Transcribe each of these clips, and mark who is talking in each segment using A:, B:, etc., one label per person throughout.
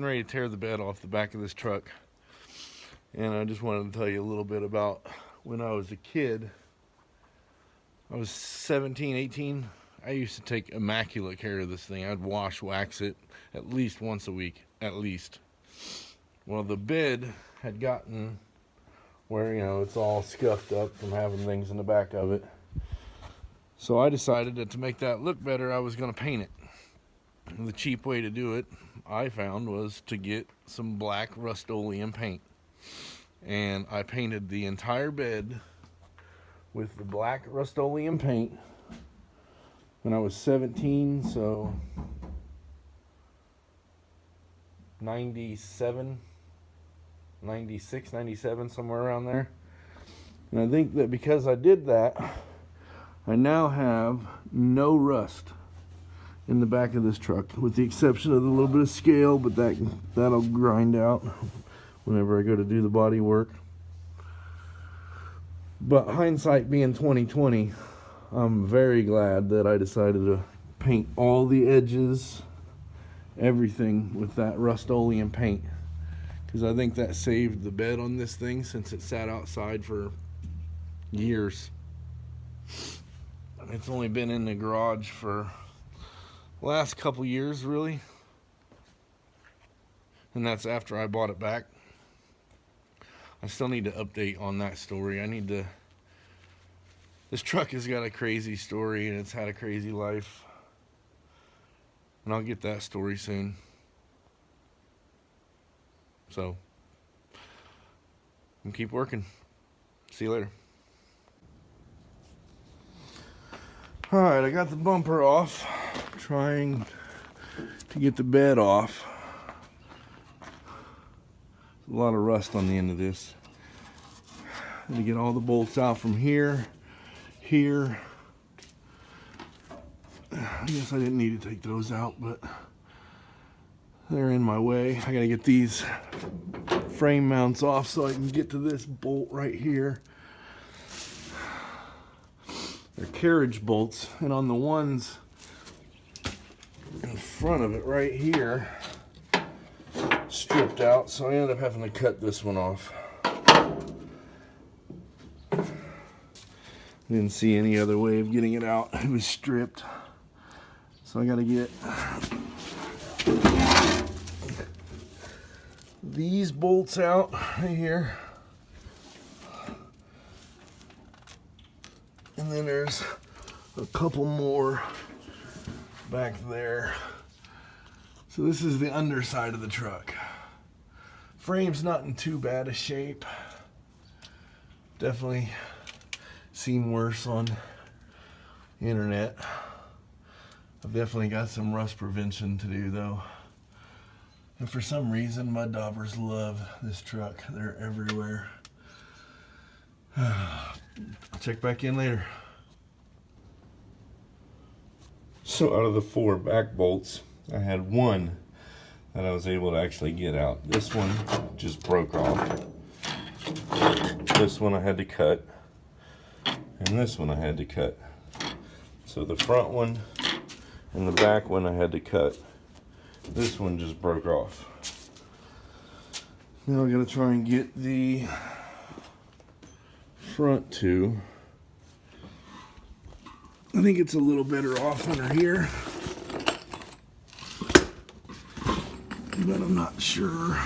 A: ready to tear the bed off the back of this truck. And I just wanted to tell you a little bit about when I was a kid. I was 17, 18. I used to take immaculate care of this thing. I'd wash, wax it at least once a week, at least. Well, the bed had gotten where, it's all scuffed up from having things in the back of it. So I decided that to make that look better, I was going to paint it. And the cheap way to do it, I found, was to get some black Rust-Oleum paint. And I painted the entire bed with the black Rust-Oleum paint when I was 17, so 97, 96, 97, somewhere around there. And I think that because I did that, I now have no rust in the back of this truck, with the exception of the little bit of scale, but that'll grind out whenever I go to do the body work. But hindsight being 2020, I'm very glad that I decided to paint all the edges, everything with that Rust-Oleum paint, because I think that saved the bed on this thing since it sat outside for years. It's only been in the garage for the last couple years, really, and that's after I bought it back. I still need to update on that story. This truck has got a crazy story, and it's had a crazy life, and I'll get that story soon. So, I'm keep working. See you later. Alright, I got the bumper off, trying to get the bed off. A lot of rust on the end of this. Had to get all the bolts out from here. I guess I didn't need to take those out, but they're in my way. I gotta get these frame mounts off so I can get to this bolt right here. They're carriage bolts, and on the ones in front of it right here, stripped out, so I ended up having to cut this one off. Didn't see any other way of getting it out. It was stripped. So I gotta get these bolts out right here. And then there's a couple more back there. So this is the underside of the truck. Frame's not in too bad a shape. Definitely seen worse on the internet. I've definitely got some rust prevention to do though. And for some reason, mud daubers love this truck. They're everywhere. I'll check back in later. So out of the 4 back bolts, I had one that I was able to actually get out. This one just broke off. This one I had to cut. And this one I had to cut. So the front one and the back one I had to cut. This one just broke off. Now I gotta try and get the front two. I think it's a little better off under here, but I'm not sure.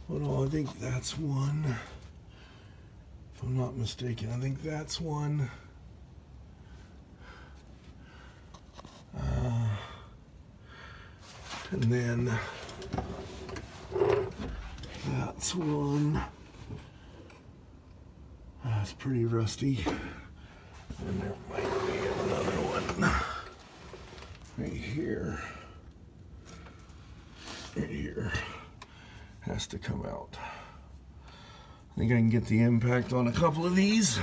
A: Hold on, I think that's one. If I'm not mistaken, I think that's one. And then that's one. That's pretty rusty. And there might be another one right here. Right here. Has to come out. I think I can get the impact on a couple of these.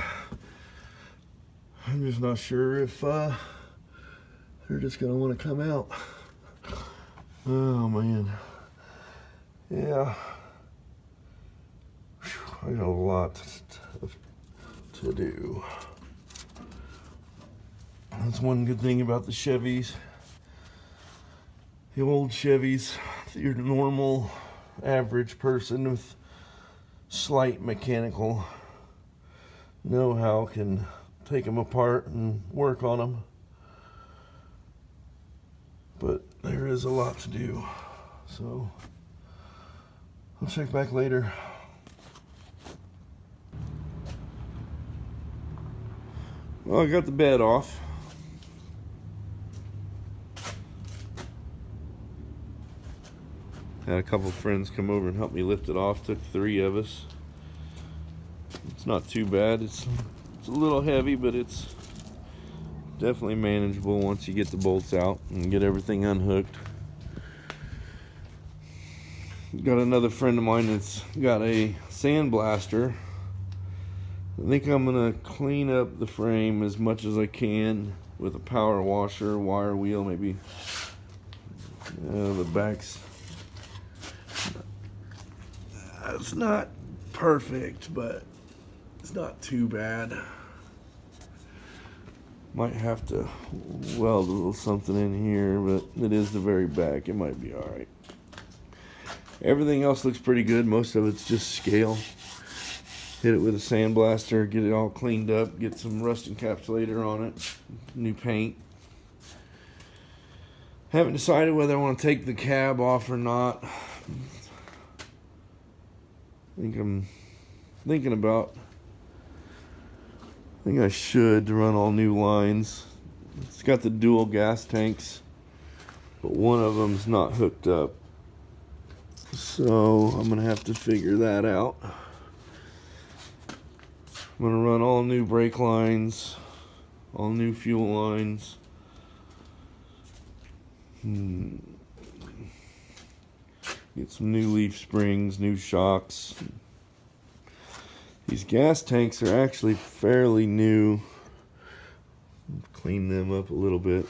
A: I'm just not sure if they're just going to want to come out. Oh man. Yeah. Whew, I got a lot to do. That's one good thing about the Chevys, The old Chevys, your normal average person with slight mechanical know-how can take them apart and work on them. But there is a lot to do. So I'll check back later. Well, I got the bed off. Had a couple of friends come over and help me lift it off. Took 3 of us. It's not too bad. It's a little heavy, but it's definitely manageable once you get the bolts out and get everything unhooked. Got another friend of mine that's got a sandblaster. I think I'm gonna clean up the frame as much as I can with a power washer, wire wheel, maybe. The back's it's not perfect, but it's not too bad. Might have to weld a little something in here, but it is the very back. It might be all right. Everything else looks pretty good. Most of it's just scale. Hit it with a sandblaster, get it all cleaned up, get some rust encapsulator on it, new paint. Haven't decided whether I want to take the cab off or not. I think I'm thinking about, I think I should run all new lines. It's got the dual gas tanks, but one of them's not hooked up. So I'm gonna have to figure that out. I'm gonna run all new brake lines, all new fuel lines. Get some new leaf springs, new shocks. These gas tanks are actually fairly new. Clean them up a little bit.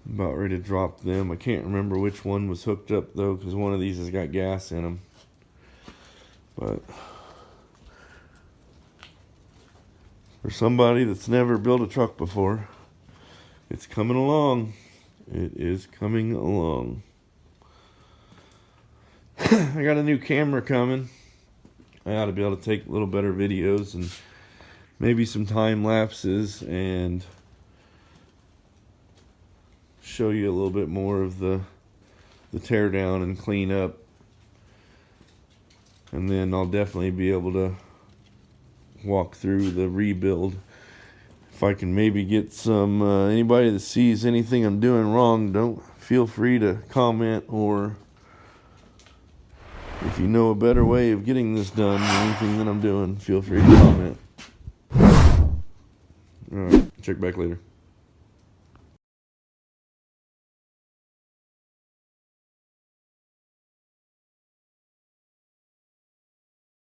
A: About ready to drop them. I can't remember which one was hooked up though, because one of these has got gas in them. But for somebody that's never built a truck before, it's coming along. It is coming along. I got a new camera coming. I ought to be able to take a little better videos and maybe some time lapses and show you a little bit more of the tear down and clean up. And then I'll definitely be able to walk through the rebuild. If I can maybe get some anybody that sees anything I'm doing wrong, don't feel free to comment, or if you know a better way of getting this done, anything that I'm doing, feel free to comment. Alright, check back later.